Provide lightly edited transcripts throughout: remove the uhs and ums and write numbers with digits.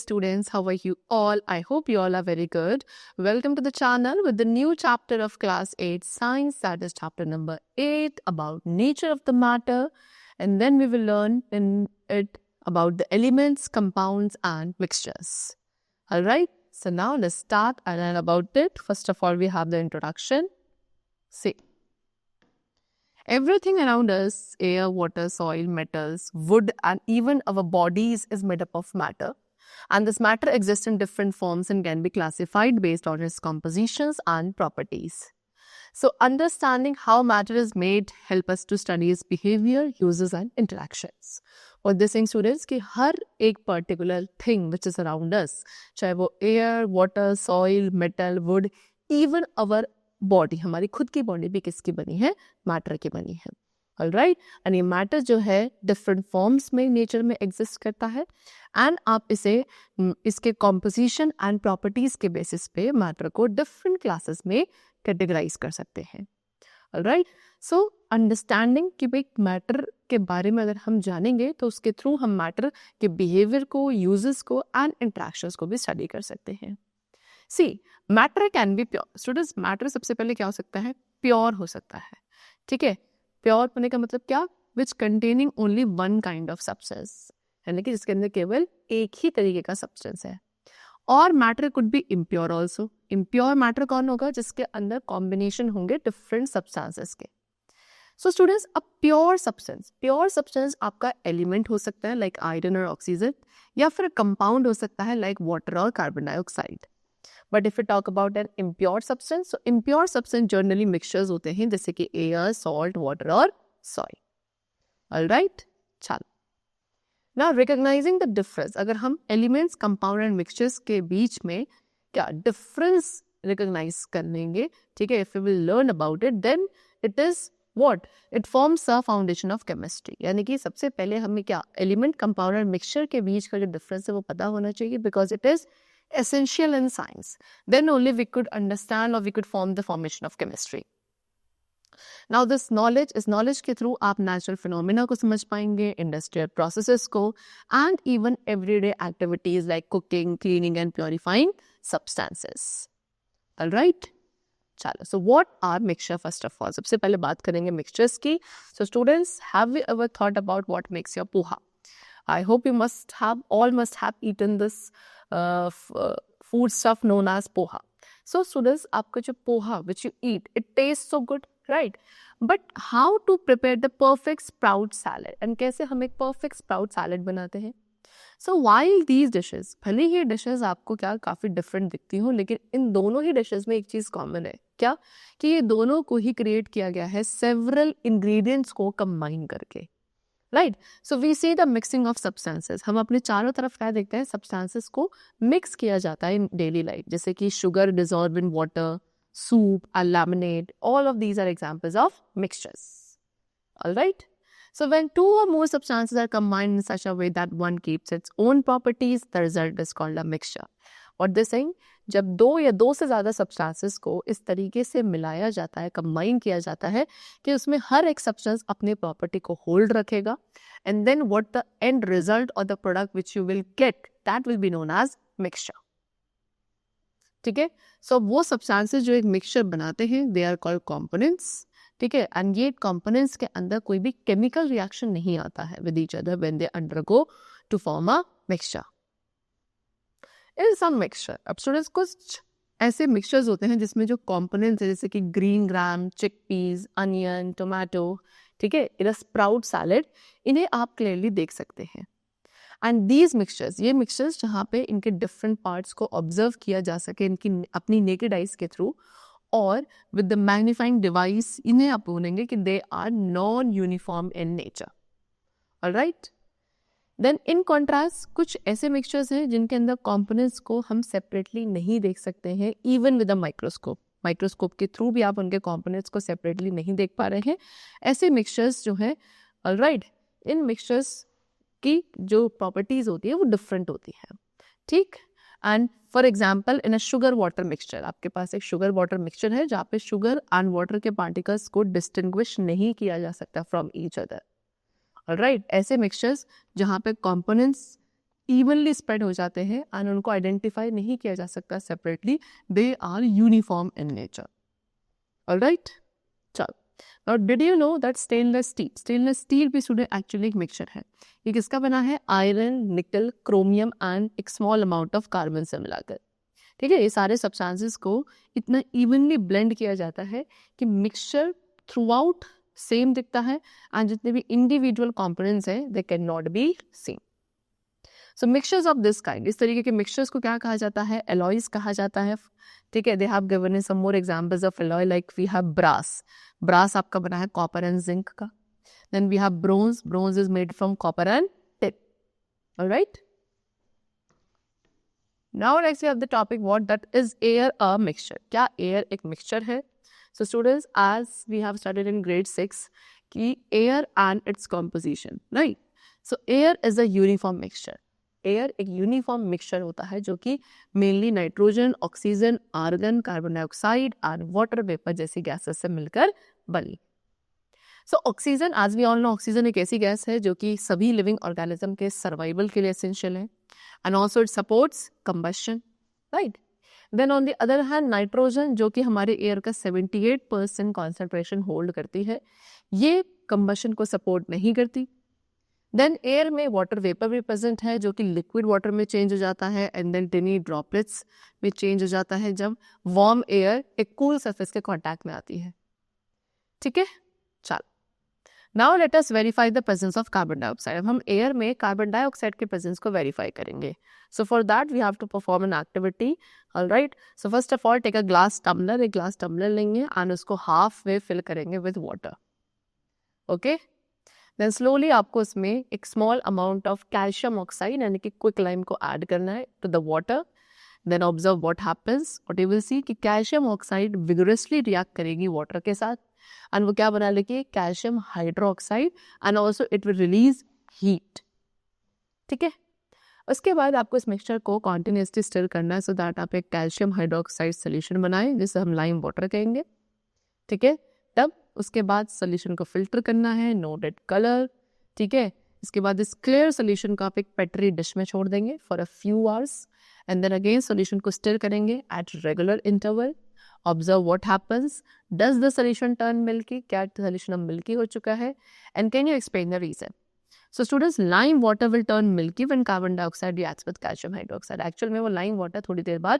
students, how are you all? I hope you all are very good. Welcome to the channel with the new chapter of class 8 science, that is chapter number 8 about nature of the matter, and then we will learn in it about the elements, compounds and mixtures. All right, so now let's start and learn about it. First of all, we have the introduction. See, everything around us, air, water, soil, metals, wood, and even our bodies is made up of matter. And this matter exists in different forms and can be classified based on its compositions and properties. So understanding how matter is made help us to study its behavior, uses and interactions. What this saying students कि हर एक particular thing which is around us, चाहे वो air, water, soil, metal, wood, even our body, हमारी खुद की body भी किसकी बनी है? मैटर की बनी है. ऑलराइट, एंड ये मैटर जो है डिफरेंट फॉर्म्स में नेचर में एग्जिस्ट करता है एंड आप इसे इसके कॉम्पोजिशन एंड प्रॉपर्टीज के बेसिस पे मैटर को डिफरेंट क्लासेस में कैटेगराइज कर सकते हैं. ऑलराइट, सो अंडरस्टैंडिंग कि भाई मैटर के बारे में अगर हम जानेंगे तो उसके थ्रू हम मैटर के बिहेवियर को, यूजेस को एंड इंटरेक्शंस को भी स्टडी कर सकते हैं. See, matter can be pure. Students, matter सबसे पहले क्या हो सकता है? प्योर हो सकता है. ठीक है, प्योर होने का मतलब क्या? Which containing only one kind of substance, यानी कि जिसके अंदर केवल एक ही तरीके का सब्सटेंस है. और matter could be impure also. Impure matter कौन होगा? जिसके अंदर कॉम्बिनेशन होंगे डिफरेंट सब्सटेंसेस के. So students, a pure substance आपका एलिमेंट हो सकता है लाइक आयरन और ऑक्सीजन, या फिर कंपाउंड हो सकता है लाइक वाटर और carbon dioxide. But if we talk about an impure substance, so impure substance generally mixtures होते हैं जैसे कि air, salt, water और soil. All right? चलो. Now recognizing the difference, अगर हम elements, compound and mixtures के बीच में क्या difference recognize कर लेंगे, ठीक है, if we will learn about it, then it is what? It forms a foundation of chemistry. यानी कि सबसे पहले हमें क्या element, compound और mixture के बीच का जो difference है वो पता होना चाहिए, because it is essential in science. Then only we could understand or we could form the formation of chemistry. Now this knowledge is knowledge के through आप natural phenomena को समझ पाएंगे, industrial processes को, and even everyday activities like cooking, cleaning and purifying substances. All right? चलो, so what are mixture first of all? सबसे पहले बात करेंगे mixtures की. So students, have you ever thought about what makes your poha? I hope you must have eaten this food stuff known as poha. So students, आपका जो poha which you eat, it tastes so good, right? But how to prepare the perfect sprout salad? And कैसे हम एक perfect sprout salad बनाते हैं? So while these dishes, भले ही dishes आपको क्या काफ़ी different दिखती हो, लेकिन इन दोनों ही dishes में एक चीज़ common है. क्या? कि ये दोनों को ही create किया गया है several ingredients को combine करके. Right, so we see the mixing of substances. हम अपने चारों तरफ क्या देखते हैं? सब्सटेंसेस को मिक्स किया जाता है इन डेली लाइफ, जैसे कि sugar dissolve in water, soup and lemonade. All of these are examples of mixtures. Alright, so when two or more substances are combined in such a way that one keeps its own properties, the result is called a mixture. What they saying? जब दो या दो से ज़्यादा substances को इस तरीके से मिलाया जाता है, कंबाइन किया जाता है कि उसमें हर एक सब्सटेंस अपने प्रॉपर्टी को होल्ड रखेगा, and then what the end result और the product which you will get, that will be known as mixture. ठीक है, सो वो सब्सटेंसेस जो एक मिक्सचर बनाते हैं, दे आर कॉल्ड कॉम्पोनेंट्स. ठीक है, एंड ये कंपोनेंट्स के अंदर कोई भी केमिकल रिएक्शन नहीं आता है with each other when they undergo to form a mixture. In some mixture, अब स्टूडेंट्स कुछ ऐसे मिक्सचर्स होते हैं जिसमें जो कंपोनेंट्स है जैसे कि green gram, chickpeas, onion, tomato, ठीक है, इन अ स्प्राउट सैलेड, इन्हें आप क्लियरली देख सकते हैं. एंड दीज मिक्सचर्स, ये मिक्सचर्स जहाँ पे इनके डिफरेंट पार्ट्स को ऑब्जर्व किया जा सके इनकी अपनी नेकेड आइज के थ्रू, और विद द मैग्नीफाइंग डिवाइस, इन्हें आप बोलेंगे कि they are non uniform in nature. Alright, then in contrast कुछ ऐसे मिक्सचर्स हैं जिनके अंदर कंपोनेंट्स को हम सेपरेटली नहीं देख सकते हैं, even with a microscope. Microscope के थ्रू भी आप उनके कंपोनेंट्स को सेपरेटली नहीं देख पा रहे हैं. ऐसे मिक्सचर्स जो हैं, ऑलराइट, इन मिक्सचर्स की जो प्रॉपर्टीज होती है वो डिफरेंट होती है. ठीक, and for example in a sugar water mixture, आपके पास एक शुगर वाटर मिक्सचर है जहाँ पे शुगर एंड वाटर के पार्टिकल्स को डिस्टिंग्विश नहीं किया जा सकता फ्रॉम ईच अदर. राइट, ऐसे मिक्सचर्स जहाँ पे कंपोनेंट्स इवनली स्प्रेड हो जाते हैं एंड उनको आइडेंटिफाई नहीं किया जा सकता separately, they are uniform in nature. Alright, चलो, now did you know that stainless steel भी स्टूडेंट एक्चुअली एक मिक्सचर है। ये किसका बना है? आयरन, निकल, क्रोमियम एंड एक स्मॉल अमाउंट ऑफ कार्बन से मिलाकर। ठीक है, ये सारे सब्सटेंसेस को इतना इवनली ब्लेंड किया जाता है कि मिक्सचर थ्रू आउट सेम दिखता है एंड जितने भी इंडिविजुअल कंपोनेंट्स हैं they can not B same. So mixtures of this kind, इस तरीके के मिक्सचर्स को क्या कहा जाता है? एलॉयज कहा जाता है। ठीक है, they have given some more examples of alloy, like we have brass आपका बना है कॉपर एंड जिंक का। Then we have bronze is made from copper and tin. Alright, now next we have the topic what that is air a mixture. क्या air एक mixture है? So students, as we have studied in grade 6 कि air and its composition, right? So air is a uniform mixture. Air एक uniform mixture होता है जो कि mainly nitrogen, oxygen, argon, carbon dioxide और वाटर वेपर जैसी gases से मिलकर बनी। So oxygen, as we all know, oxygen एक ऐसी गैस है जो कि सभी लिविंग ऑर्गेनिज्म के सर्वाइवल के लिए एसेंशियल है and also it supports combustion, right. Then on the other hand nitrogen, जो कि हमारे एयर का 78% कॉन्सेंट्रेशन होल्ड करती है, ये कंबशन को सपोर्ट नहीं करती। देन एयर में वाटर वेपर भी प्रेजेंट है जो कि लिक्विड वाटर में चेंज हो जाता है एंड देन टिनी ड्रॉपलेट्स में चेंज हो जाता है जब वार्म एयर एक कूल सरफेस के कांटेक्ट में आती है। ठीक है, चलो, now let us verify the presence of carbon dioxide. अब हम एयर में कार्बन डाइऑक्साइड के प्रेजेंस को वेरीफाई करेंगे। So for that we have to perform an activity. Alright, so first of all take a glass tumbler, एक glass tumbler लेंगे and उसको half way fill करेंगे with water. Okay, then slowly आपको इसमें एक small amount of calcium oxide यानी कि quick lime को ऐड करना है to the water. Then observe what happens, what you will see कि कैल्शियम ऑक्साइड विगोरसली रिएक्ट करेगी वाटर के साथ एंड वो क्या बना लेगी? Calcium hydroxide and also it will release heat. ठीक है, उसके बाद आपको इस मिक्सचर को कॉन्टिन्यूसली स्टिर करना है सो दैट आप एक कैल्शियम हाइड्रोक्साइड सोल्यूशन बनाएं जिसे हम लाइम वाटर कहेंगे। ठीक है, तब उसके बाद सोल्यूशन को फिल्टर करना है, नो रेड कलर। ठीक है, इसके बाद इस क्लियर सोल्यूशन को आप एक पेटरी डिश में छोड़ देंगे for a few hours and then again solution को स्टिर करेंगे at regular interval. Observe what happens, does the solution turn milky? क्या सोल्यूशन अब मिल्की हो चुका है? And can you explain the reason? So students, lime water will turn milky when carbon dioxide reacts with calcium hydroxide. Actual में वो lime water थोड़ी देर बाद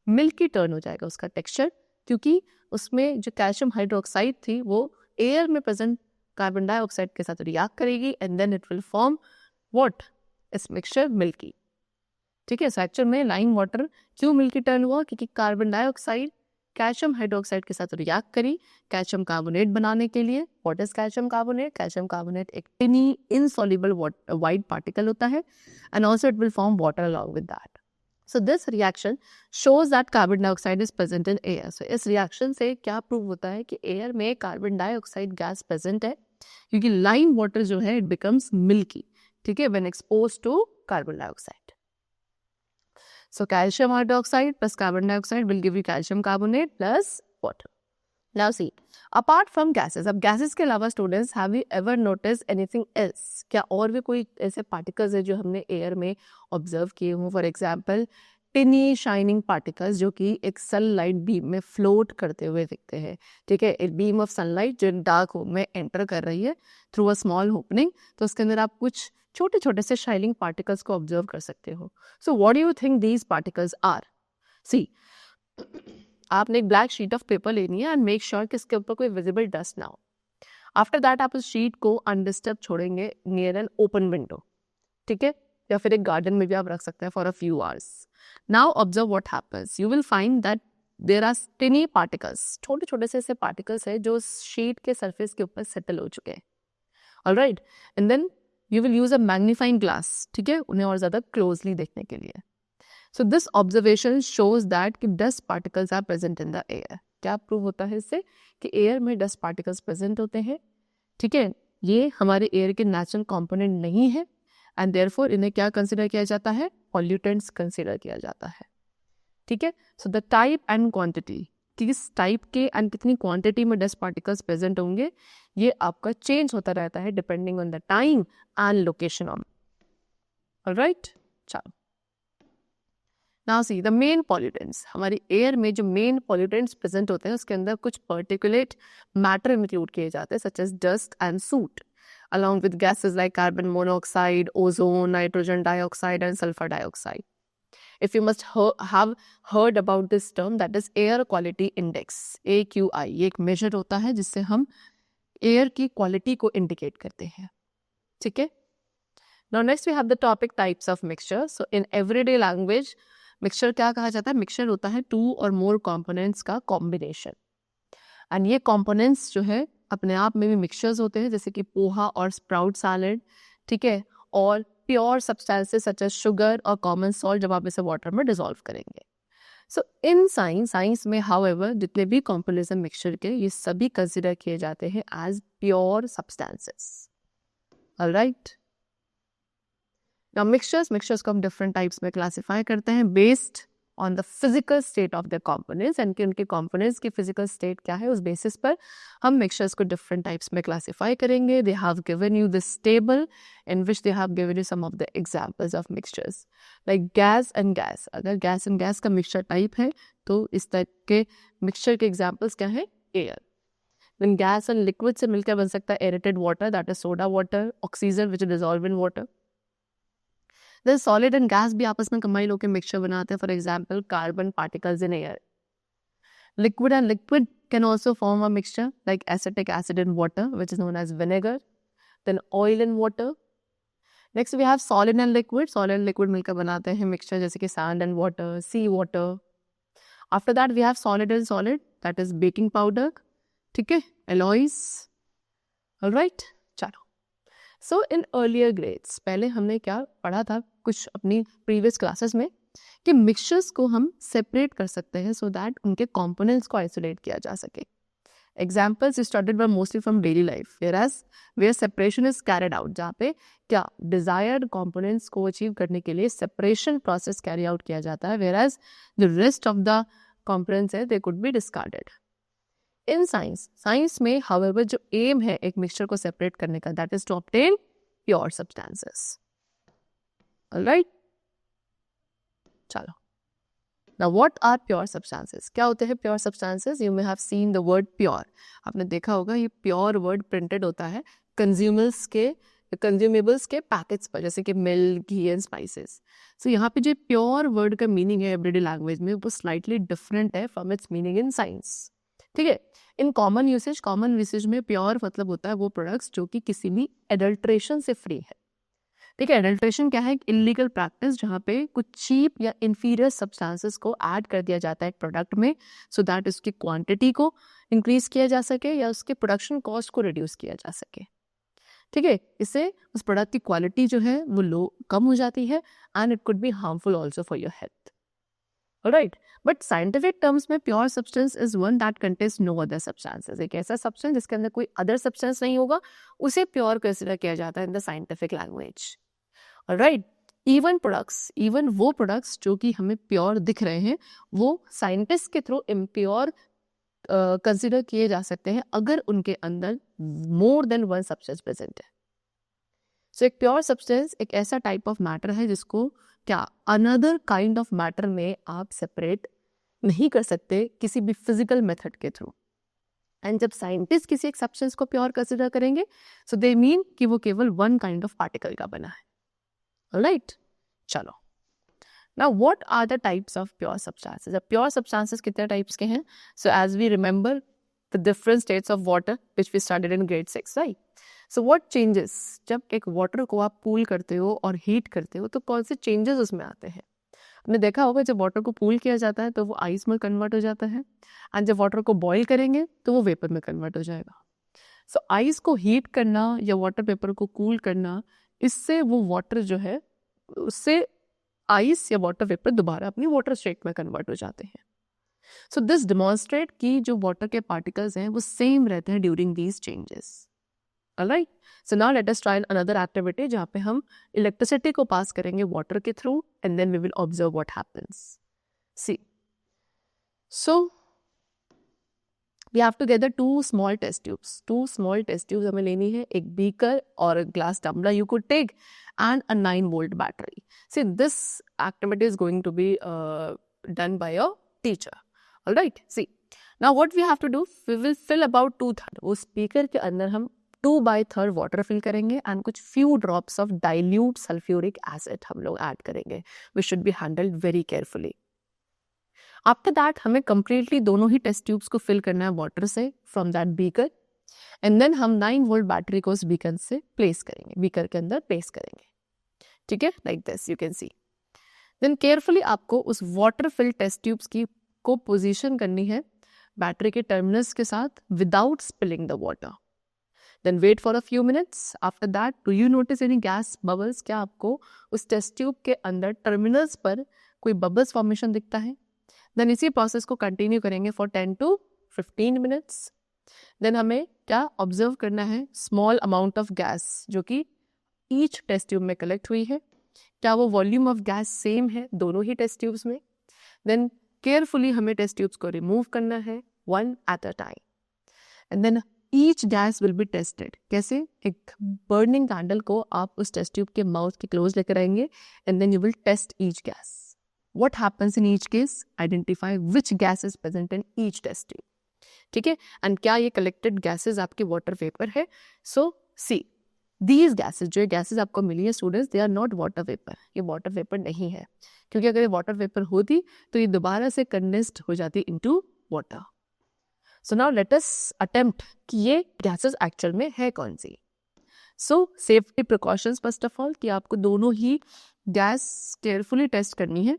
milky turn हो जाएगा उसका टेक्सचर, क्योंकि उसमें जो कैल्शियम हाइड्रोक्साइड थी वो एयर में प्रेजेंट कार्बन डाइऑक्साइड के साथ रिएक्ट करेगी and then it will form what? इस मिक्सचर मिल्की। ठीक है, सो एक्चुअल में लाइम वाटर क्यों मिल्की टर्न हुआ? क्योंकि कार्बन डाइऑक्साइड कैल्शियम हाइड्रोक्साइड के साथ रिएक्ट करी कैल्शियम कार्बोनेट बनाने के लिए। What is calcium carbonate? Calcium carbonate एक टिनी इनसॉल्युबल वाइट पार्टिकल होता है and also it will form water along with that. So this reaction shows that carbon dioxide is present in air. So इस reaction से क्या prove होता है कि air में कार्बन डाइऑक्साइड गैस प्रेजेंट है, क्योंकि लाइम वाटर जो है इट बिकम्स मिल्की। ठीक है, when exposed to carbon dioxide. So calcium hydroxide plus carbon dioxide will give you calcium carbonate plus water. Now see, apart from gases, अब gases के अलावा students have you ever noticed anything else? क्या और भी कोई ऐसे particles है जो हमने air में observe किए हों? For example, टिनी शाइनिंग पार्टिकल्स जो कि एक सनलाइट बीम में फ्लोट करते हुए दिखते हैं। ठीक है, एक बीम ऑफ सनलाइट जो डार्क रूम में एंटर कर रही है थ्रू अ स्मॉल ओपनिंग, तो उसके अंदर आप कुछ छोटे छोटे से शाइनिंग पार्टिकल्स को ऑब्जर्व कर सकते हो। So what do you think these particles are? See, आपने एक ब्लैक शीट ऑफ पेपर लेनी है एंड मेक श्योर कि इसके ऊपर कोई विजिबल डस्ट ना हो। आफ्टर दैट आप उस शीट को अनडिस्टर्ब छोड़ेंगे नियर एन ओपन विंडो। ठीक है, या फिर एक गार्डन में भी आप रख सकते हैं for a few hours. Now observe what happens, you will find that there are tiny particles, छोटे छोटे से ऐसे पार्टिकल्स है जो शीट के सरफेस के ऊपर सेटल हो चुके हैं। Alright, and then you will use a magnifying glass, ठीक है, उन्हें और ज्यादा क्लोजली देखने के लिए। So this observation shows that कि dust particles are present in the air. क्या प्रूव होता है इससे? कि एयर में dust particles present होते हैं। ठीक है, ये हमारे एयर के नेचुरल कंपोनेंट नहीं है एंड देयरफॉर इन्हें क्या कंसिडर किया जाता है? पॉल्यूटेंट्स कंसिडर किया जाता है। ठीक है, so the type and quantity, किस टाइप के एंड कितनी क्वांटिटी में डस्ट पार्टिकल्स प्रेजेंट होंगे, ये आपका चेंज होता रहता है depending on the time and location on. Alright, चलो, now see the main pollutants. हमारी एयर में जो मेन पॉल्यूटेंट्स प्रेजेंट होते हैं उसके अंदर कुछ पर्टिकुलेट मैटर इंक्लूड किए जाते हैं, such as dust and soot, along with gases like carbon monoxide, ozone, nitrogen dioxide and sulfur dioxide. If you must have heard about this term, that is air quality index, AQI. ये एक measure होता है जिससे हम air की quality को indicate करते हैं, ठीक है? Now next we have the topic types of mixture. So in everyday language, mixture क्या कहा जाता है? Mixture होता है two or more components का combination. एंड ये कंपोनेंट्स जो है अपने आप में भी मिक्सचर्स होते हैं, जैसे कि पोहा और स्प्राउट सैलेड, ठीक है, और pure substances such as sugar और कॉमन सॉल्ट जब आप इसे वाटर में डिसॉल्व करेंगे। सो इन साइंस में हाउएवर जितने भी कॉम्पोनेशन मिक्सचर के ये सभी कंसिडर किए जाते हैं as pure substances. Alright, now mixtures को हम डिफरेंट टाइप्स में क्लासिफाई करते हैं based on the physical state of their components, and कि उनके components की physical state क्या है उस basis पर हम mixtures को different types में classify करेंगे। They have given you this table in which they have given you some of the examples of mixtures like gas and gas। अगर gas and gas का mixture type है तो इस type के mixture के examples क्या है? air। Then gas and liquid से मिलकर बन सकता है aerated water, that is soda water, oxygen which is dissolved in water। Then solid and gas भी आपस में combine होकर mixture बनाते हैं, for example carbon particles in air। Liquid and liquid can also form a mixture like acetic acid in water which is known as vinegar, then oil in water। Next we have solid and liquid मिलकर बनाते हैं mixture जैसे कि sand and water, sea water। After that we have solid and solid, that is baking powder, ठीक है, alloys। Alright, चलो। सो in earlier grades पहले हमने क्या पढ़ा था कुछ अपनी प्रीवियस क्लासेस में कि मिक्सचर्स को हम सेपरेट कर सकते हैं सो दैट उनके कंपोनेंट्स को आइसोलेट किया जा सके। Examples started by mostly from daily life where separation is carried out, जहाँ पे क्या डिजायर्ड कंपोनेंट्स को अचीव करने के लिए सेपरेशन प्रोसेस कैरी आउट किया जाता है, where the rest of the components है they could be discarded. In science में हाउएवर जो एम है एक मिक्सचर को सेपरेट करने का, that is to obtain pure substances. Alright, चलो, now what are pure substances? क्या होते हैं pure substances? You may have seen the word pure, आपने देखा होगा ये प्योर वर्ड प्रिंटेड होता है कंज्यूमेबल्स के पैकेट्स पर, जैसे कि मिल्क, घी एंड स्पाइसेस। सो यहाँ पे जो प्योर वर्ड का मीनिंग है एवरीडे लैंग्वेज में वो स्लाइटली डिफरेंट है from its meaning in science, ठीक है। इन कॉमन यूसेज में प्योर मतलब होता है वो प्रोडक्ट्स जो कि किसी भी एडल्ट्रेशन से फ्री है, ठीक है। एडल्ट्रेशन क्या है? एक इलीगल प्रैक्टिस जहाँ पे कुछ चीप या इंफीरियर सब्सटेंसेस को ऐड कर दिया जाता है एक प्रोडक्ट में सो दैट उसकी क्वांटिटी को इंक्रीज किया जा सके या उसके प्रोडक्शन कॉस्ट को रिड्यूस किया जा सके, ठीक है। इससे उस प्रोडक्ट की क्वालिटी जो है वो कम हो जाती है and it could be harmful also for your health. Alright, but scientific terms में pure substance is one that contains no other substances। एक ऐसा substance जिसके अंदर कोई other substance नहीं होगा उसे pure consider किया जाता है in the scientific language। Alright, even वो products जो कि हमें pure दिख रहे हैं वो scientists के through impure consider किए जा सकते हैं अगर उनके अंदर more than one substance present है। So एक pure substance एक ऐसा type of matter है जिसको क्या अनदर काइंड ऑफ मैटर में आप सेपरेट नहीं कर सकते किसी भी फिजिकल मेथड के थ्रू। एंड जब साइंटिस्ट किसी एक सब्सटेंस को प्योर कंसिडर करेंगे सो दे मीन कि वो केवल वन काइंड ऑफ पार्टिकल का बना है। ऑलराइट, चलो, now what are the types of pure substances? अब प्योर सब्सटेंसेस कितने टाइप्स के हैं? So as we remember the different states of water which we studied in grade 6, right? So what changes, जब एक वाटर को आप cool करते हो और हीट करते हो तो कौन से चेंजेस उसमें आते हैं? आपने देखा होगा जब वाटर को कूल किया जाता है तो वो आइस में कन्वर्ट हो जाता है एंड जब वाटर को बॉईल करेंगे तो वो वेपर में कन्वर्ट हो जाएगा। सो आइस को हीट करना या वाटर पेपर को कूल करना, इससे वो वाटर जो है उससे आइस या वाटर वेपर दोबारा अपनी वाटर स्टेट में कन्वर्ट हो जाते हैं। सो दिस डेमोन्स्ट्रेट कि जो वाटर के पार्टिकल्स हैं वो सेम रहते हैं during these changes. Alright, so now let us try another activity जहाँ पे हम इलेक्ट्रिसिटी को पास करेंगे वाटर के through and then we will observe what happens. See, so we have to gather 2 small test tubes. 2 small test tubes हमें लेनी है, एक बीकर और glass tumbler you could take and a 9-volt battery. See, this activity is going to be done by a teacher. All right. See, now what we have to do, we will fill about 2/3. उस beaker के अंदर हम 2/3 water fill करेंगे and कुछ few drops of dilute sulfuric acid हम लोग add करेंगे. We should be handled very carefully. After that हमें कंप्लीटली दोनों ही टेस्ट ट्यूब्स को फिल करना है वाटर से from that beaker and then हम 9-volt बैटरी को उस बीकर से प्लेस करेंगे, बीकर के अंदर प्लेस करेंगे. ठीक है, like this you can see. Then carefully आपको उस वाटर फिल टेस्ट ट्यूब्स की को पोजीशन करनी है बैटरी के टर्मिनल्स के साथ without spilling the water. Then wait for a few minutes. After that do you notice any gas bubbles? क्या आपको उस टेस्ट ट्यूब के अंदर टर्मिनल्स पर कोई बबल्स फॉर्मेशन दिखता है? देन इसी प्रोसेस को कंटिन्यू करेंगे फॉर 10 to 15 मिनट्स. देन हमें क्या ऑब्जर्व करना है? स्मॉल अमाउंट ऑफ गैस जो कि ईच टेस्ट ट्यूब में कलेक्ट हुई है, क्या वो वॉल्यूम ऑफ गैस सेम है दोनों ही टेस्ट ट्यूब्स में? देन केयरफुली हमें टेस्ट ट्यूब्स को रिमूव करना है one at a time and then each gas will be tested. कैसे? एक बर्निंग कैंडल को आप उस टेस्ट ट्यूब के माउथ के क्लोज लेकर आएंगे and then you will test each gas. What happens in each case? Identify which gas is present in each test tube. ठीक है, एंड क्या ये कलेक्टेड गैसेज आपके वाटर वेपर है? सो सी दीज गैसेज, जो gases आपको मिली है students, they are not water vapour. ये वाटर वेपर नहीं है, क्योंकि अगर ये वाटर वेपर होती तो ये दोबारा से कंडेंस्ड हो जाती into water. So now let us attempt कि ये गैसेज एक्चुअल में है कौन सी. So safety precautions first of all, कि आपको दोनों ही गैस केयरफुली टेस्ट करनी है.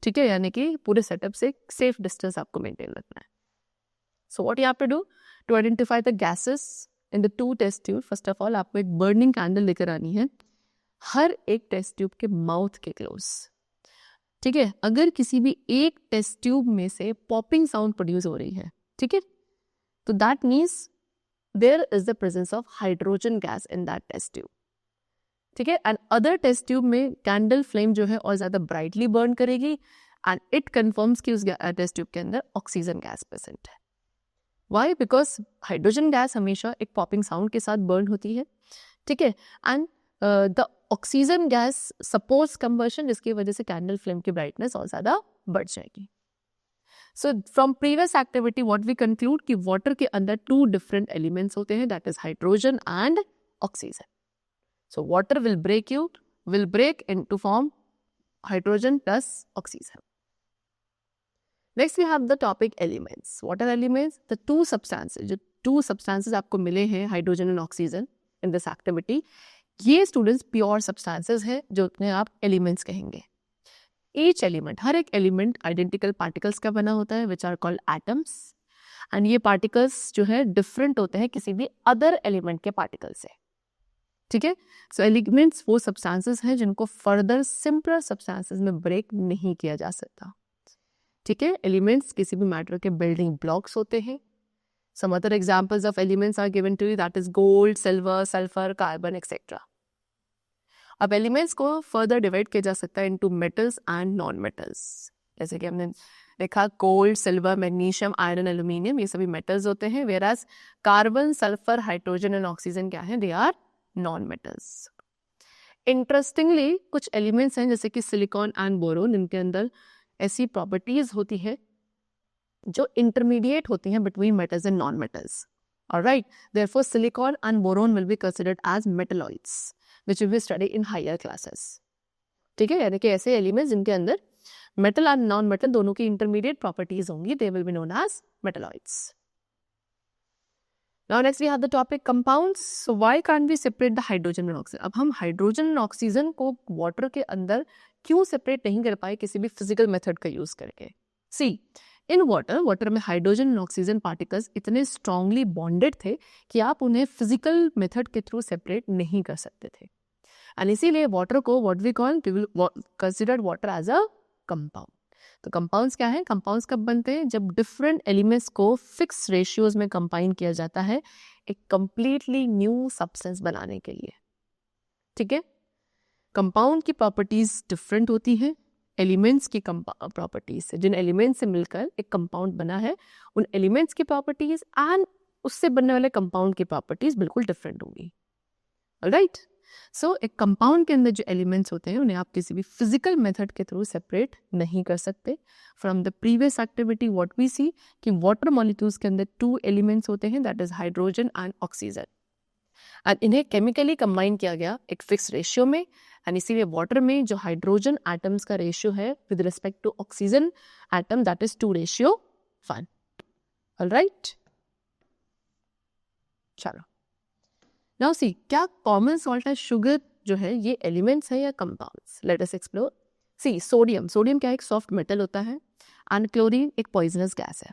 ठीक है, यानी कि पूरे सेटअप से सेफ डिस्टेंस आपको मेंटेन रखना है. So what you have to do to identify the gases in the 2 test tube? First of all आपको एक बर्निंग कैंडल लेकर आनी है हर एक टेस्ट ट्यूब के माउथ के क्लोज. ठीक है, अगर किसी भी एक टेस्ट ट्यूब में से पॉपिंग साउंड प्रोड्यूस हो रही है, ठीक है, तो that means there is the presence of hydrogen gas in that test tube. ठीक है, एंड अदर टेस्ट ट्यूब में कैंडल फ्लेम जो है और ज्यादा ब्राइटली बर्न करेगी एंड इट कंफर्म्स कि उस टेस्ट ट्यूब के अंदर ऑक्सीजन गैस प्रेजेंट है. व्हाई? बिकॉज हाइड्रोजन गैस हमेशा एक पॉपिंग साउंड के साथ बर्न होती है. ठीक है, and the oxygen gas supports combustion, जिसकी वजह से कैंडल फ्लेम की ब्राइटनेस और ज्यादा बढ़ जाएगी. So from previous activity what we conclude कि वाटर के अंदर 2 डिफरेंट एलिमेंट्स होते हैं, that is hydrogen and oxygen. So water will break into form hydrogen plus oxygen. Next we have the topic elements. What are elements? The 2 substances, जो 2 substances आपको मिले हैं hydrogen and oxygen in this activity, ये students pure substances हैं जो उन्हें आप elements कहेंगे. Each element, हर एक element identical particles का बना होता है which are called atoms. and ये particles जो है different होते हैं किसी भी other element के particles से. ठीक है, सो एलिमेंट्स वो सब्सटेंसेस हैं जिनको फर्दर सिंपलर सब्सटेंसेस में ब्रेक नहीं किया जा सकता. ठीक है, एलिमेंट्स किसी भी मैटर के बिल्डिंग ब्लॉक्स होते हैं. Some other examples of elements are given to you, that is gold, silver, sulphur, carbon etcetera. अब एलिमेंट्स को फर्दर डिवाइड किया जा सकता है into metals and non metals. जैसे कि हमने देखा gold, silver, magnesium, iron, aluminium, ये सभी मेटल्स होते हैं. Whereas carbon, sulphur, hydrogen and oxygen क्या है? They are non metals. Interestingly कुछ एलिमेंट्स हैं जैसे कि सिलिकॉन एंड बोरोन, इनके अंदर ऐसी प्रॉपर्टीज होती है जो इंटरमीडिएट होती हैं between metals and non metals. Alright, therefore silicon and boron will be considered as metalloids which will be studied in higher classes. ठीक है, यानी कि ऐसे एलिमेंट्स जिनके अंदर मेटल एंड नॉन मेटल दोनों की इंटरमीडिएट प्रॉपर्टीज होंगी, they will be known as metalloids. Now next we have the topic compounds. So why can't we separate the hydrogen and oxygen? अब हम हाइड्रोजन और ऑक्सीजन को water के अंदर क्यों सेपरेट नहीं कर पाए किसी भी फिजिकल मेथड का यूज करके? सी इन वाटर में हाइड्रोजन और ऑक्सीजन पार्टिकल्स इतने स्ट्रांगली बॉन्डेड थे कि आप उन्हें फिजिकल मेथड के थ्रू सेपरेट नहीं कर सकते थे. एंड इसीलिए वाटर को what we call, we will consider water as a compound. तो कंपाउंड्स क्या है? कंपाउंड्स कब बनते हैं? जब डिफरेंट एलिमेंट्स को फिक्स रेशियोज में कंबाइन किया जाता है एक कंप्लीटली न्यू सब्सटेंस बनाने के लिए. ठीक है, कंपाउंड की प्रॉपर्टीज डिफरेंट होती हैं एलिमेंट्स की प्रॉपर्टीज से, जिन एलिमेंट्स से मिलकर एक कंपाउंड बना है, उन एलिमेंट्स की प्रॉपर्टीज एंड उससे बनने वाले कंपाउंड की प्रॉपर्टीज बिल्कुल डिफरेंट होंगी। ऑलराइट, सो एक कंपाउंड के अंदर जो एलिमेंट्स होते हैं उन्हें आप किसी भी फिजिकल मेथड के थ्रू सेपरेट नहीं कर सकते। From the previous activity what we see कि वाटर मॉलिक्यूल्स के अंदर 2 एलिमेंट्स होते हैं, that is hydrogen and oxygen, and इन्हें केमिकली कंबाइन किया गया एक फिक्स रेशियो में, एंड इसीलिए वाटर में जो हाइड्रोजन एटम्स का रेशियो है with respect to oxygen atom that is 2:1। Alright, चलो नाउ सी, क्या कॉमन सॉल्ट है शुगर जो है ये एलिमेंट्स है या compounds? Let us explore. See, sodium क्या एक सॉफ्ट मेटल होता है, एंड क्लोरीन एक पॉइजनस गैस है,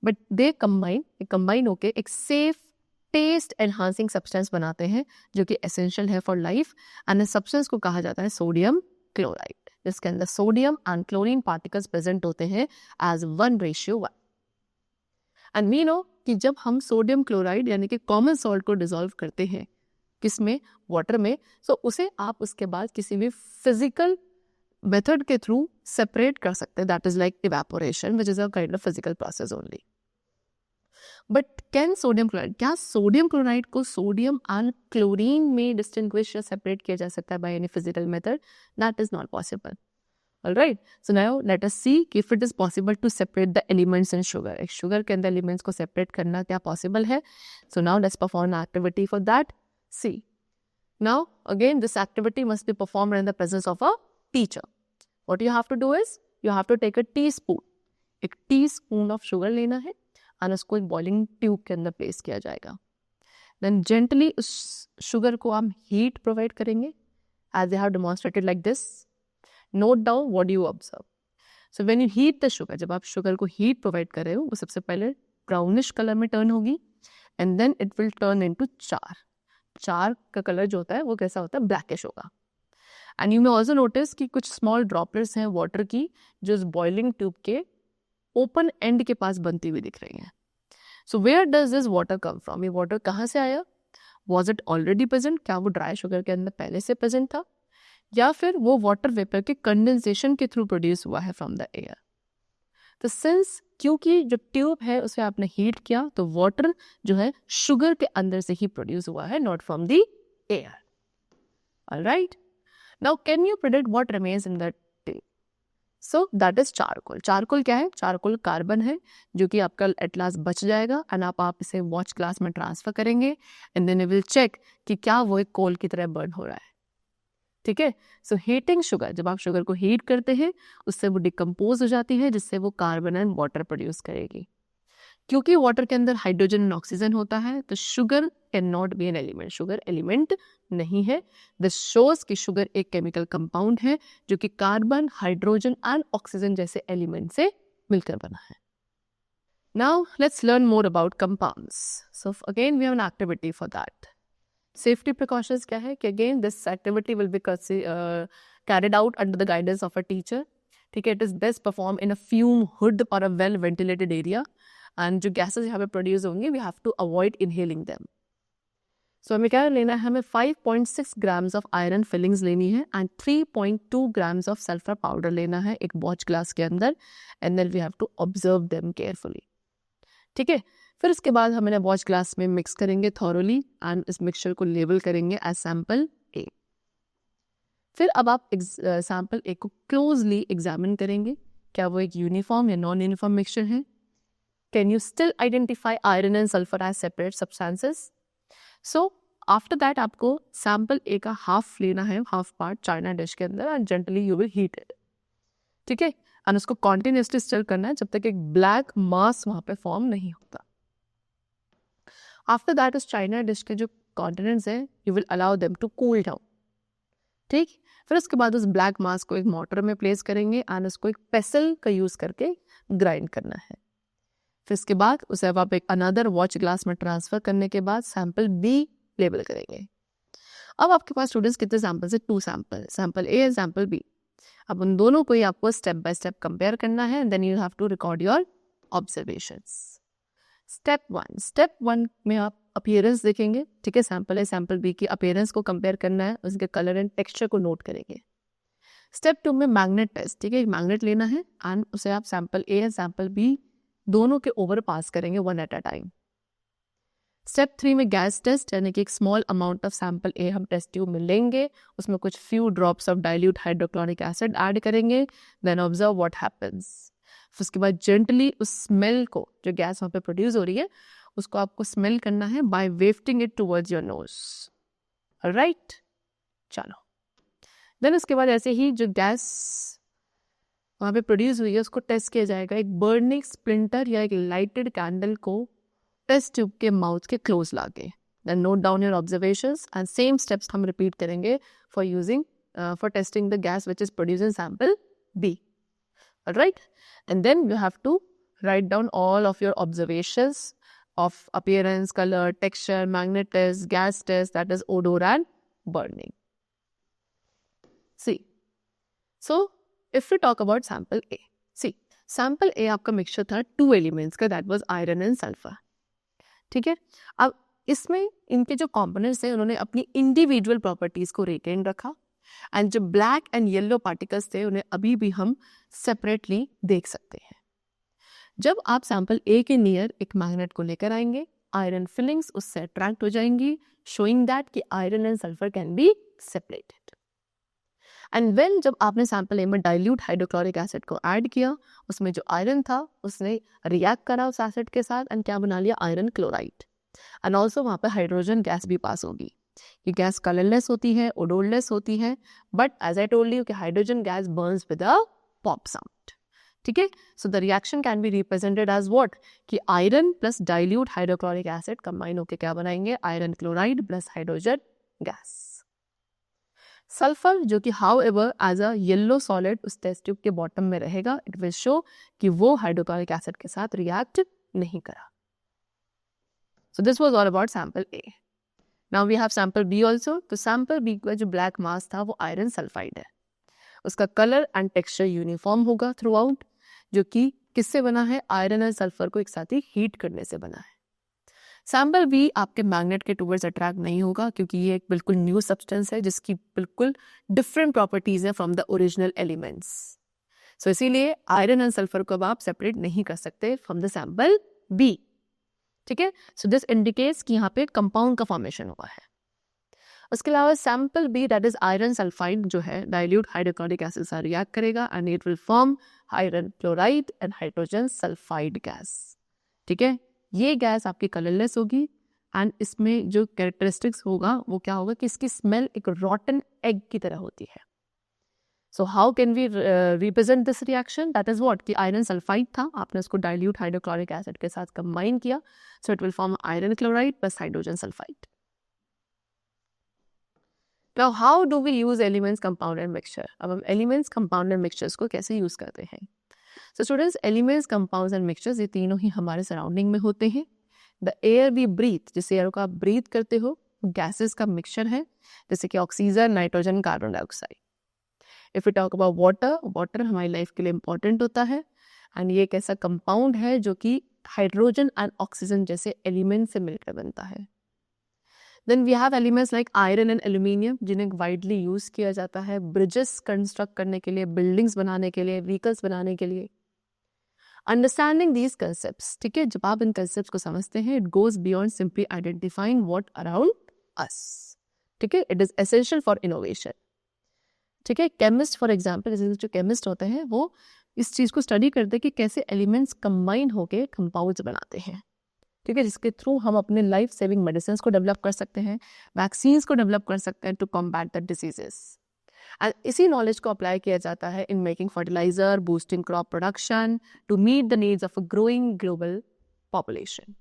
बट दे कंबाइन होके एक सेफ टेस्ट एनहांसिंग सब्सटेंस बनाते हैं जो कि एसेंशियल है फॉर लाइफ, एंड इस सब्सटेंस को कहा जाता है सोडियम क्लोराइड, जिसके अंदर sodium and chlorine particles present होते हैं एज 1:1। एंड वी नो कि जब हम सोडियम क्लोराइड यानी कि कॉमन सॉल्ट को डिसॉल्व करते हैं किसमें, वाटर में, सो उसे आप उसके बाद किसी भी फिजिकल मेथड के थ्रू सेपरेट कर सकते हैं, that is like evaporation which is a kind of physical process only. But can sodium chloride, क्या सोडियम क्लोराइड को सोडियम एंड क्लोरीन में डिस्टिंग्विश या सेपरेट किया जा सकता है by any physical method? That is not possible. Alright, so now let us see if it is possible to separate the elements in sugar. एक sugar के अंदर elements को separate करना क्या possible है? So now let's perform an activity for that. See, now again this activity must be performed in the presence of a teacher. What you have to do is you have to take a teaspoon. एक teaspoon of sugar लेना है और उसको एक boiling tube के अंदर place किया जाएगा. Then gently उस sugar को हम heat provide करेंगे as they have demonstrated like this. Note down what you observe. So when you heat the sugar, जब आप शुगर को हीट प्रोवाइड कर रहे हो वो सबसे पहले ब्राउनिश कलर में टर्न होगी, and then it will turn into char. Char का कलर जो होता है वो कैसा होता है, ब्लैकिश होगा। And you may also notice कि कुछ स्मॉल ड्रॉपलेट्स हैं वाटर की जो इस बॉइलिंग ट्यूब के ओपन एंड के पास बनती हुई दिख रही हैं। So where does this water come from? ये वाटर कहाँ से आया? Was it already present? क्या वो ड्राई शुगर के अंदर पहले से प्रेजेंट था, या फिर वो वाटर वेपर के कंडेंसेशन के थ्रू प्रोड्यूस हुआ है फ्रॉम द एयर? तो सिंस क्योंकि जो ट्यूब है उसे आपने हीट किया तो वाटर जो है शुगर के अंदर से ही प्रोड्यूस हुआ है, not from the air. Alright, now can you predict what remains in the tube? So that is charcoal. Charcoal क्या है? चारकोल कार्बन है जो कि आपका एट लास्ट बच जाएगा, एंड आप इसे वॉच ग्लास में ट्रांसफर करेंगे, and then you will check कि क्या वो एक कोल की तरह बर्न हो रहा है। ठीक है, सो हीटिंग शुगर, जब आप शुगर को हीट करते हैं उससे वो डिकम्पोज हो जाती है, जिससे वो कार्बन एंड वाटर प्रोड्यूस करेगी। क्योंकि वाटर के अंदर हाइड्रोजन एंड ऑक्सीजन होता है तो sugar can not be an element, sugar element नहीं है। दिस शोज कि शुगर एक केमिकल कंपाउंड है जो कि कार्बन, हाइड्रोजन एंड ऑक्सीजन जैसे एलिमेंट से मिलकर बना है। Now let's learn more about compounds. So again we have an activity for that. Safety precautions क्या है कि again this activity will be carried out under the guidance of a teacher. ठीक है, it is best perform in a fume hood और a well ventilated area, and जो gases यहाँ पे produce होंगी we have to avoid inhaling them. So हमें क्या लेना है, हमें 5.6 ग्राम्स ऑफ आयरन फिलिंग्स लेनी है and 3.2 grams of sulphur powder लेना है एक वॉच ग्लास के अंदर, and then we have to observe them carefully. ठीक है, फिर उसके बाद हम इन्हें वॉच ग्लास में मिक्स करेंगे थॉरोली, एंड इस मिक्सचर को लेबल करेंगे एज सैंपल ए। फिर अब आप सैंपल ए को क्लोजली एग्जामिन करेंगे, क्या वो एक यूनिफॉर्म या नॉन यूनिफॉर्म मिक्सचर है? Can you still identify iron and sulphur as separate substances? So after that आपको सैंपल ए का हाफ लेना है, हाफ पार्ट चाइना डिश के अंदर, and gently you will heat it. ठीक है, एंड उसको कॉन्टिन्यूसली स्टर करना है जब तक एक ब्लैक मास वहां पे फॉर्म नहीं होता। आफ्टर दैट उस चाइना डिश के जो कॉन्टिनेंट्स हैं you will allow them to cool down. ठीक, फिर उसके बाद उस ब्लैक मास को एक मोटर में प्लेस करेंगे एंड उसको एक पेसल का यूज करके ग्राइंड करना है। फिर इसके बाद उसे अब आप एक अनदर वॉच ग्लास में ट्रांसफर करने के बाद सैंपल बी लेबल करेंगे। अब आपके पास स्टूडेंट्स कितने सैंपल है? 2 sample, sample A and sample B. अब उन दोनों को ही आपको स्टेप बाय स्टेप कंपेयर करना है, then you have to record your observations. Step one में आप अपीयरेंस देखेंगे। ठीक है, सैंपल ए सैंपल बी की अपीयरेंस को कंपेयर करना है, उसके कलर एंड टेक्सचर को नोट करेंगे। स्टेप 2 में मैग्नेट टेस्ट, ठीक है, एक मैग्नेट लेना है एंड उसे आप sample A and sample B दोनों के ओवर पास करेंगे one at a time. Step 3 में गैस टेस्ट, यानी कि एक small amount of sample A हम टेस्ट ट्यूब में लेंगे, उसमें कुछ few drops of dilute hydrochloric acid add करेंगे, देन ऑब्जर्व व्हाट हैपेंस। फिर उसके बाद जेंटली उस स्मेल को, जो गैस वहाँ पे प्रोड्यूस हो रही है, उसको आपको स्मेल करना है by wafting it towards your nose, right. चलो, देन उसके बाद ऐसे ही जो गैस वहाँ पे प्रोड्यूस हुई है उसको टेस्ट किया जाएगा एक बर्निंग स्प्लिंटर या एक लाइटेड कैंडल को टेस्ट ट्यूब के माउथ के क्लोज लाके। Then note down your observations and same steps हम रिपीट करेंगे for testing the gas which is produce in sample B, right. And then you have to write down all of your observations of appearance, color, texture, magnet test, gas test, that is odor and burning. See, so if we talk about sample A, see, sample A आपका mixture था 2 elements का, that was iron and sulfur, ठीक है। अब इसमें इनके जो components थे उन्होंने अपनी individual properties को retain रखा, and जो black and yellow particles थे उन्हें अभी भी हम separately देख सकते हैं। जब आप सैंपल ए के नियर एक मैग्नेट को लेकर आएंगे, आयरन फिलिंग्स उससे अट्रैक्ट हो जाएंगी, शोइंग दैट कि iron and sulphur can be separated. And when जब आपने सैंपल ए में डाइल्यूट हाइड्रोक्लोरिक एसिड को ऐड किया, उसमें जो आयरन था उसने रिएक्ट करा उस एसिड के साथ एंड क्या बना लिया, आयरन क्लोराइड। एंड ऑल्सो वहाँ पर हाइड्रोजन गैस भी पास होगी। ये गैस कलरलेस होती है, ओडोरलेस होती है, but as I told you कि hydrogen gas burns with a pop sound, ठीक है। So the reaction can be represented as what, कि iron plus dilute hydrochloric acid combine होकर क्या बनाएंगे, iron chloride plus hydrogen gas. Sulphur जो कि however as a yellow solid उस test tube के बॉटम में रहेगा, इट विल शो कि वो हाइड्रोक्लोरिक एसिड के साथ रिएक्ट नहीं करा। So this was all about sample A. Now we have sample B also. तो सैंपल बी का जो ब्लैक मास था वो आयरन सल्फाइड है, उसका कलर एंड टेक्सचर यूनिफॉर्म होगा थ्रू आउट, जो कि किससे बना है, आयरन और सल्फर को एक साथ ही हीट करने से बना है। सैंपल बी आपके मैग्नेट के टुवर्ड्स अट्रैक्ट नहीं होगा क्योंकि ये एक बिल्कुल न्यू सब्सटेंस है जिसकी बिल्कुल डिफरेंट प्रॉपर्टीज है फ्रॉम द ओरिजिनल एलिमेंट्स। सो इसीलिए आयरन एंड सल्फर को अब आप सेपरेट नहीं कर सकते फ्रॉम द सैंपल बी, ठीक है। सो दिस इंडिकेट्स कि यहाँ पे कंपाउंड का फॉर्मेशन हुआ है। उसके अलावा sample B that is iron sulphide जो है डाइल्यूट हाइड्रोक्लोरिक एसिड से रिएक्ट करेगा and it will form iron chloride and hydrogen sulphide gas, ठीक है। ये गैस आपकी कलरलेस होगी एंड इसमें जो कैरेक्टरिस्टिक्स होगा वो क्या होगा कि इसकी स्मेल एक रॉटन एग की तरह होती है। So how can we represent this reaction, that is what, कि आयरन सल्फाइड था, आपने उसको डाइल्यूट हाइड्रोक्लोरिक एसिड के साथ कंबाइन किया, so it will form iron chloride plus hydrogen sulphide. Now, how do we use elements, compound and mixture? अब हम elements, compound and mixtures को कैसे use करते हैं? So students, elements, compounds and mixtures ये तीनों ही हमारे surrounding में होते हैं। The air we breathe, जिस air को आप breathe करते हो, gases का mixture है, जैसे कि oxygen, nitrogen, carbon dioxide. If we talk about water, water हमारी लाइफ के लिए important होता है and ये एक ऐसा compound है जो कि हाइड्रोजन एंड ऑक्सीजन जैसे एलिमेंट से मिलकर बनता है। Then we have elements like iron and aluminium जिन्हें widely use किया जाता है bridges construct करने के लिए, buildings बनाने के लिए, vehicles बनाने के लिए। Understanding these concepts, ठीक है, जब आप इन concepts को समझते हैं, it goes beyond simply identifying what around us, ठीक है, it is essential for innovation, ठीक है। chemist for example, जैसे जो chemist होते हैं वो इस चीज़ को study करते हैं कि कैसे elements combine होके compounds बनाते हैं, ठीक है, जिसके थ्रू हम अपने लाइफ सेविंग मेडिसिन को डेवलप कर सकते हैं, वैक्सीन्स को डेवलप कर सकते हैं to combat the diseases. And इसी नॉलेज को अप्लाई किया जाता है in making fertiliser, boosting crop production to meet the needs of a growing global population.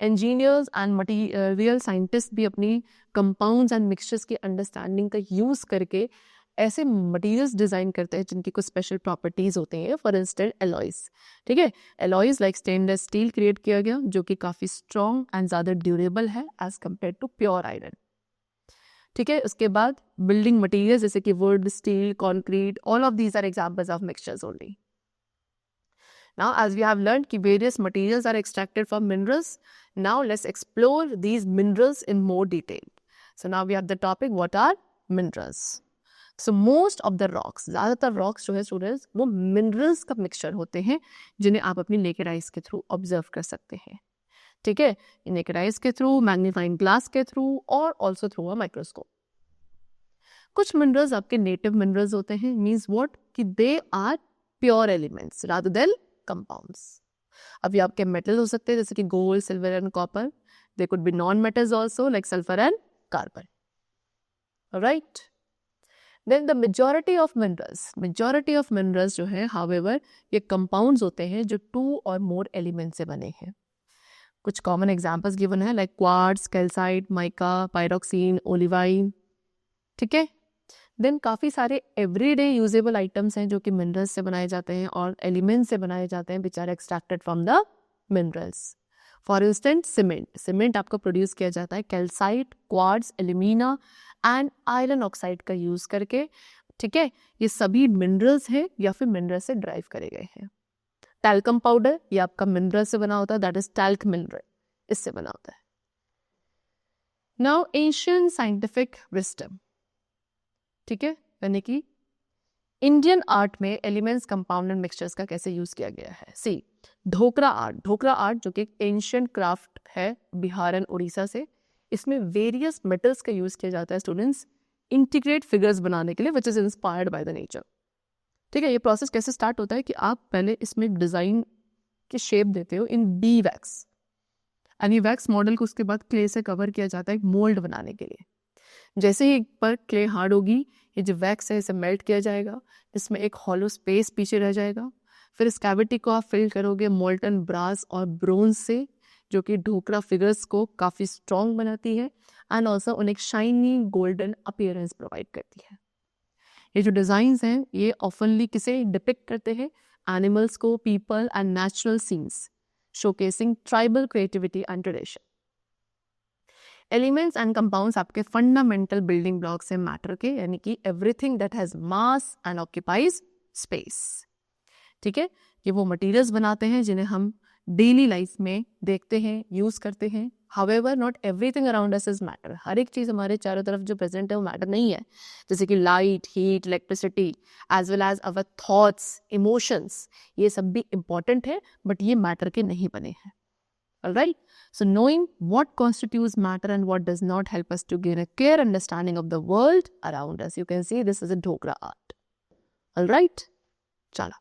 Engineers and material scientist भी अपनी कंपाउंड्स एंड मिक्सचर्स की अंडरस्टैंडिंग का यूज करके ऐसे मटेरियल्स डिजाइन करते हैं जिनकी कुछ स्पेशल प्रॉपर्टीज होते हैं। फॉर इंस्टेंस एलॉयज, ठीक है, alloys like stainless steel create किया गया जो कि काफी स्ट्रॉन्ग एंड ज्यादा ड्यूरेबल है as compare to pure iron, ठीक है। उसके बाद बिल्डिंग मटेरियल्स जैसे कि wood, steel, concrete, all of these are examples of mixtures only. Now, as we have learned कि various materials are extracted from minerals, now let's explore these minerals in more detail. So now we have the topic, what are minerals? So most of the rocks, ज़्यादातर rocks जो है students वो minerals का mixture होते हैं जिन्हें आप अपनी नेकेड आइज के थ्रू ऑब्जर्व कर सकते हैं, ठीक है, नेकेड आइज के थ्रू, मैग्नीफाइंग ग्लास के थ्रू और ऑल्सो थ्रू अ माइक्रोस्कोप। कुछ मिनरल्स आपके नेटिव मिनरल्स होते हैं, मीन्स व्हाट कि they are pure elements rather than compounds. अभी आपके मेटल हो सकते हैं जैसे कि gold, silver and copper. They could be non metals also like sulphur and carbon, right. Then the majority of minerals जो है हाउएवर ये कंपाउंड्स होते हैं जो 2 और मोर एलिमेंट से बने हैं। कुछ कॉमन एग्जांपल्स गिवन है like quartz, calcite, mica, pyroxene, olivine, ठीक है। देन काफ़ी सारे एवरीडे यूजेबल आइटम्स हैं जो कि मिनरल्स से बनाए जाते हैं और एलिमेंट्स से बनाए जाते हैं which are extracted from the minerals. For instant cement आपको प्रोड्यूस किया जाता है calcite, quartz, alumina and iron oxide का यूज करके, ठीक है। ये सभी मिनरल्स हैं या फिर मिनरल से ड्राइव करे गए हैं। टैल्कम पाउडर ये आपका मिनरल से बना होता है, दैट इज टैल्क मिनरल, इससे बना होता है। नाउ एंशिएंट साइंटिफिक विजडम, ठीक है, यानी कि इंडियन आर्ट में एलिमेंट्स, कंपाउंड एंड मिक्सचर्स का कैसे यूज किया गया है। सी ढोकरा आर्ट जो कि एक एंशिएंट क्राफ्ट है बिहार एंड उड़ीसा से, इसमें वेरियस मेटल्स का यूज किया जाता है स्टूडेंट्स इंटीग्रेट फिगर्स बनाने के लिए which is inspired by the nature, ठीक है। ये प्रोसेस कैसे स्टार्ट होता है कि आप पहले इसमें डिजाइन की शेप देते हो इन बी वैक्स एंड ये वैक्स मॉडल को उसके बाद क्ले से कवर किया जाता है एक मोल्ड बनाने के लिए। जैसे ही एक पर क्ले हार्ड होगी, ये जो वैक्स है इसे मेल्ट किया जाएगा, इसमें एक हॉलो स्पेस पीछे रह जाएगा, फिर इस कैविटी को आप फिल करोगे मोल्टन ब्रास और ब्रोंज से जो कि ढोकरा फिगर्स को काफ़ी स्ट्रॉन्ग बनाती है एंड ऑल्सो उन्हें एक शाइनी गोल्डन अपीयरेंस प्रोवाइड करती है। ये जो डिज़ाइंस हैं ये ऑफनली किसे डिपिक्ट करते हैं, एनिमल्स को, people and natural scenes, showcasing tribal creativity and tradition. Elements and compounds आपके फंडामेंटल बिल्डिंग ब्लॉक्स हैं मैटर के, यानी कि everything that has mass and occupies space, ठीक है। ये वो मटेरियल्स बनाते हैं जिन्हें हम डेली लाइफ में देखते हैं, यूज करते हैं। However not everything around us is matter, हर एक चीज़ हमारे चारों तरफ जो प्रेजेंट है वो मैटर नहीं है, जैसे कि light, heat, electricity as well as our thoughts, emotions, ये सब भी इम्पॉर्टेंट है बट ये मैटर के नहीं बने हैं। Alright, so knowing what constitutes matter and what does not help us to gain a clear understanding of the world around us. You can see this is a Dhokra art. Alright, chala.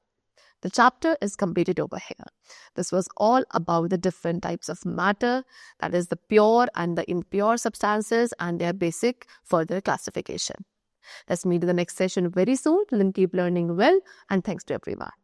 The chapter is completed over here. This was all about the different types of matter, that is the pure and the impure substances and their basic further classification. Let's meet in the next session very soon. Till then keep learning well and thanks to everyone.